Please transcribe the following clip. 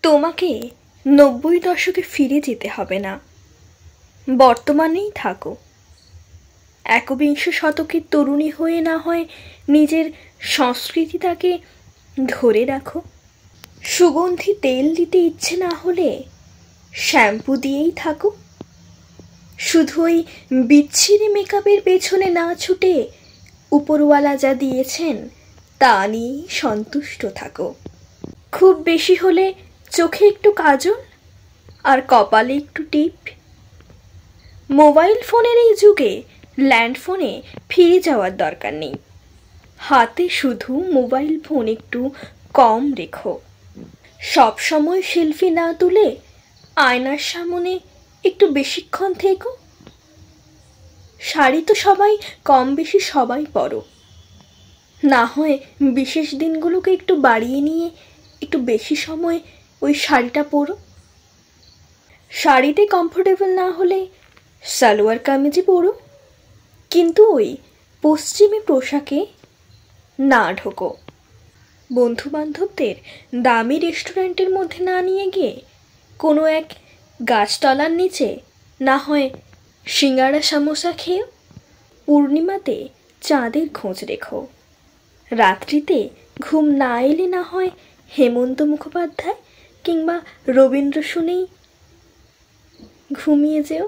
তোমাকে 90 দশকে ফিরে যেতে হবে না, বর্তমানেই থাকো। একবিংশ শতকের তরুণী হয়ে না হয় নিজের সংস্কৃতিটাকে ধরে রাখো। সুগন্ধি তেল দিতে ইচ্ছে না হলে শ্যাম্পু দিয়েই থাকো। শুধু ওই বিচ্ছিরি মেকআপের পেছনে না ছুটে উপরওয়ালা যা দিয়েছেন তা নিয়েই সন্তুষ্ট থাকো। খুব বেশি হলে চোখে একটু কাজল আর কপালে একটু টিপ। মোবাইল ফোনের এই যুগে ল্যান্ডফোনে ফিরে যাওয়ার দরকার নেই। হাতে শুধু মোবাইল ফোন একটু কম রেখো। সব সময় সেলফি না তুলে আয়নার সামনে একটু বেশিক্ষণ থেকো। শাড়ি তো সবাই কম বেশি সবাই পরো, না হয় বিশেষ দিনগুলোকে একটু বাড়িয়ে নিয়ে একটু বেশি সময় ওই শাড়িটা পরো। শাড়িতে কমফোর্টেবল না হলে সালোয়ার কামিজই পরো, কিন্তু ওই পশ্চিমী পোশাকে না ঢোকো। বন্ধু বান্ধবদের দামি রেস্টুরেন্টের মধ্যে না নিয়ে গিয়ে কোনো এক গাছতলার নিচে না হয় সিঙ্গারা সামোসা খেয়েও। পূর্ণিমাতে চাঁদের খোঁজ রেখো। রাত্রিতে ঘুম না এলে না হয় হেমন্ত মুখোপাধ্যায় কিংবা রবীন্দ্র শুনেই ঘুমিয়ে যেও।